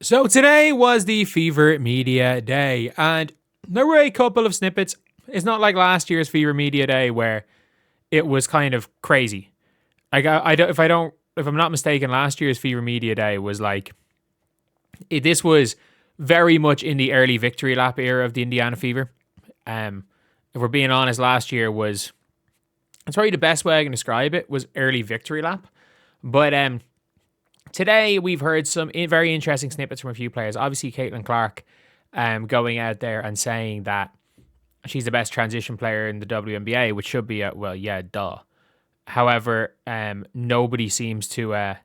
So today was the Fever Media Day, and there were a couple of snippets. It's not like last year's Fever Media Day where it was kind of crazy. Like if I'm not mistaken, last year's Fever Media Day was like this was very much in the early victory lap era of the Indiana Fever. If we're being honest, last year was, it's probably the best way I can describe it, was early victory lap. But today, we've heard some very interesting snippets from a few players. Obviously, Caitlin Clark going out there and saying that she's the best transition player in the WNBA, which should be duh. However, nobody seems to,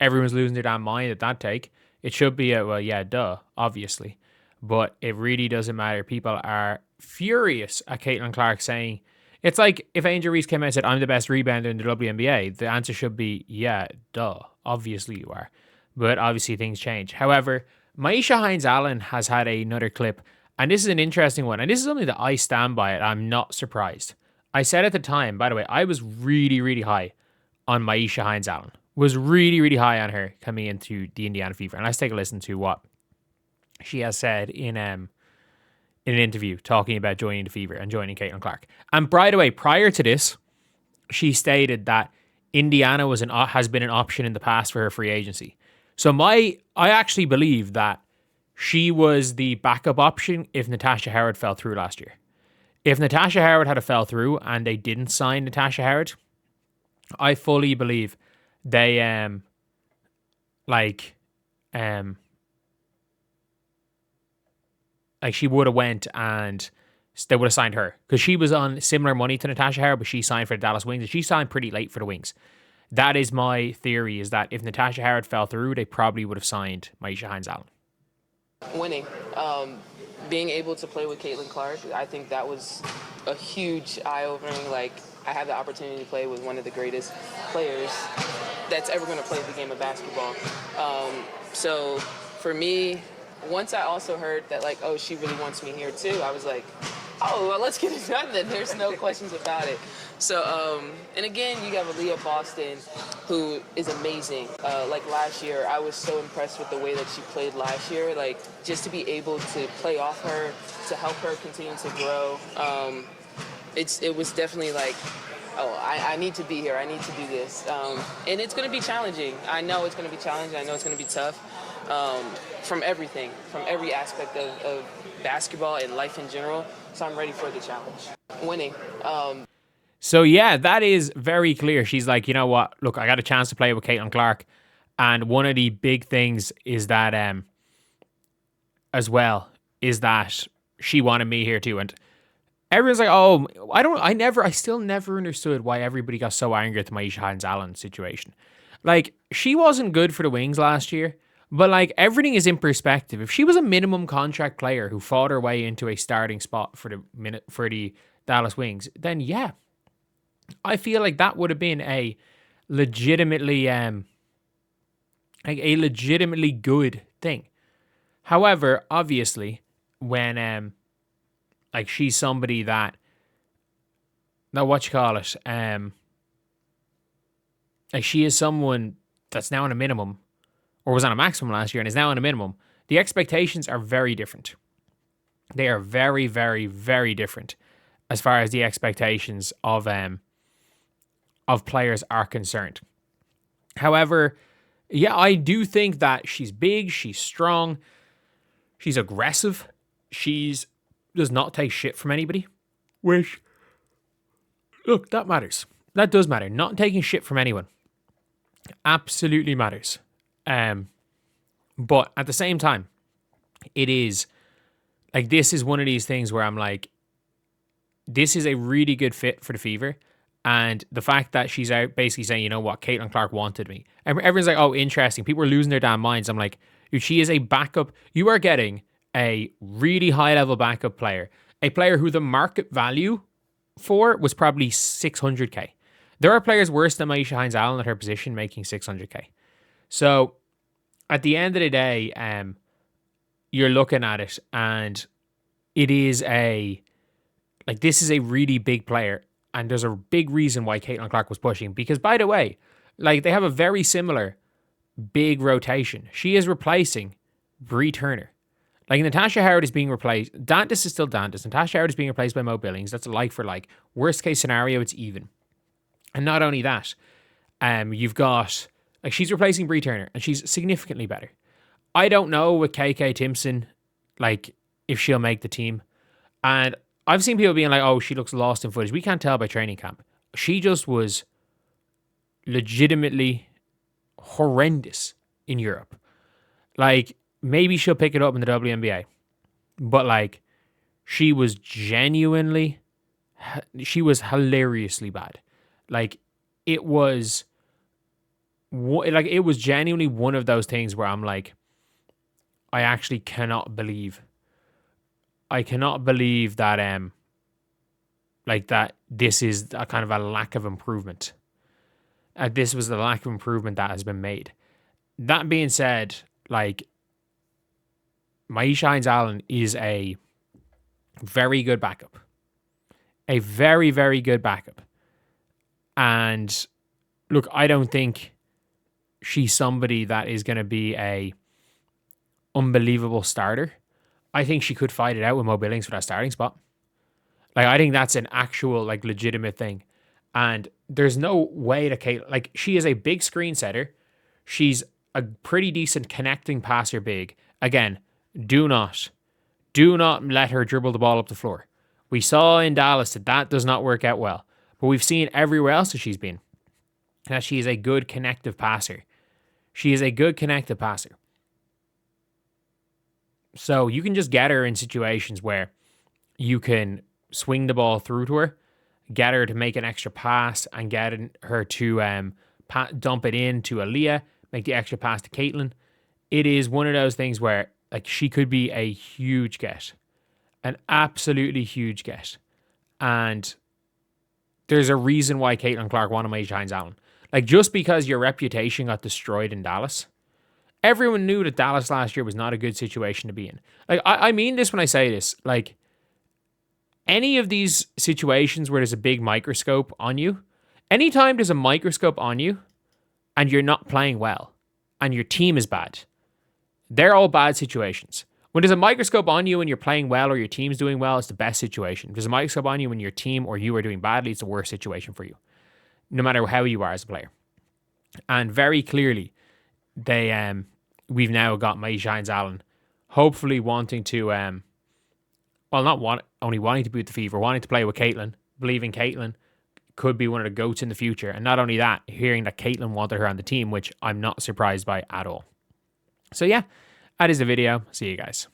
everyone's losing their damn mind at that take. It should be duh, obviously. But it really doesn't matter. People are furious at Caitlin Clark saying, it's like if Angel Reese came out and said, I'm the best rebounder in the WNBA, the answer should be, yeah, duh. Obviously you are. But obviously things change. However, Myisha Hines-Allen has had another clip, and this is an interesting one. And this is something that I stand by it. I'm not surprised. I said at the time, by the way, I was really, really high on Myisha Hines-Allen. Was really, really high on her coming into the Indiana Fever. And let's take a listen to what she has said in an interview talking about joining the Fever and joining Caitlin Clark. And by the way, prior to this, she stated that Indiana has been an option in the past for her free agency. So I actually believe that she was the backup option if Natasha Howard fell through last year. If Natasha Howard had fell through and they didn't sign Natasha Howard, I fully believe they she would have went and they would have signed her because she was on similar money to Natasha Howard, but she signed for the Dallas Wings and she signed pretty late for the Wings. That is my theory, is that if Natasha Howard fell through, they probably would have signed Myisha Hines-Allen. Winning. Being able to play with Caitlin Clark, I think that was a huge eye-opening. Like, I had the opportunity to play with one of the greatest players that's ever going to play the game of basketball. So for me, once I also heard that, like, oh, she really wants me here too, I was like, oh, well, let's get it done then. There's no questions about it. So, and again, you have Aaliyah Boston, who is amazing. Like last year, I was so impressed with the way that she played last year. Like, just to be able to play off her, to help her continue to grow, it was definitely like, oh, I need to be here. I need to do this. And it's going to be challenging. I know it's going to be challenging. I know it's going to be tough. From everything, from every aspect of basketball and life in general. So I'm ready for the challenge. Winning. So yeah, that is very clear. She's like, you know what? Look, I got a chance to play with Caitlin Clark. And one of the big things is that, as well, is that she wanted me here too. And everyone's like, oh, I still never understood why everybody got so angry at the Myisha Hines-Allen situation. Like, she wasn't good for the Wings last year. But like, everything is in perspective. If she was a minimum contract player who fought her way into a starting spot for the Dallas Wings, then yeah, I feel like that would have been a legitimately good thing. However, obviously, when she's somebody that she is someone that's now on a minimum, or was on a maximum last year and is now on a minimum, the expectations are very different. They are very, very, very different as far as the expectations of players are concerned. However, yeah, I do think that she's big, she's strong, she's aggressive, does not take shit from anybody, which, look, that matters. That does matter. Not taking shit from anyone absolutely matters. But at the same time, it is like, this is one of these things where I'm like, this is a really good fit for the Fever. And the fact that she's out basically saying, you know what, Caitlin Clark wanted me. Everyone's like, oh, interesting. People are losing their damn minds. I'm like, dude, she is a backup. You are getting a really high level backup player, a player who the market value for was probably 600K. There are players worse than Myisha Hines-Allen at her position making 600K. So at the end of the day, you're looking at it and it is this is a really big player. And there's a big reason why Caitlin Clark was pushing. Because, by the way, like, they have a very similar big rotation. She is replacing Bree Turner. Like, Natasha Howard is being replaced. Dantas is still Dantas. Natasha Howard is being replaced by Mo Billings. That's a like for like. Worst case scenario, it's even. And not only that, you've got, like, she's replacing Bree Turner, and she's significantly better. I don't know with KK Timpson, like, if she'll make the team. And I've seen people being like, oh, she looks lost in footage. We can't tell by training camp. She just was legitimately horrendous in Europe. Like, maybe she'll pick it up in the WNBA. But, like, she was hilariously bad. Like, it was genuinely one of those things where I'm like, I actually cannot believe that, like, that this is a kind of a lack of improvement. This was the lack of improvement that has been made. That being said, like, Myisha Hines-Allen is a very good backup. A very, very good backup. And look, I don't think she's somebody that is going to be a unbelievable starter. I think she could fight it out with Mo Billings for that starting spot. Like, I think that's an actual, like, legitimate thing. And there's no way to Kate, like, she is a big screen setter. She's a pretty decent connecting passer big. Again, do not let her dribble the ball up the floor. We saw in Dallas that does not work out well. But we've seen everywhere else that she's been that she is a good connective passer. She is a good connective passer. So you can just get her in situations where you can swing the ball through to her, get her to make an extra pass, and get her to dump it in to Aaliyah, make the extra pass to Caitlin. It is one of those things where, like, she could be a huge get. An absolutely huge get. And there's a reason why Caitlin Clark wanted Myisha Hines-Allen. Like, just because your reputation got destroyed in Dallas, everyone knew that Dallas last year was not a good situation to be in. Like, I mean this when I say this. Like, any of these situations where there's a big microscope on you, anytime there's a microscope on you and you're not playing well and your team is bad, they're all bad situations. When there's a microscope on you and you're playing well or your team's doing well, it's the best situation. If there's a microscope on you when your team or you are doing badly, it's the worst situation for you, no matter how you are as a player. And very clearly, we've now got Myisha Hines-Allen hopefully wanting to, only wanting to be with the Fever, wanting to play with Caitlin, believing Caitlin could be one of the GOATs in the future. And not only that, hearing that Caitlin wanted her on the team, which I'm not surprised by at all. So yeah, that is the video. See you guys.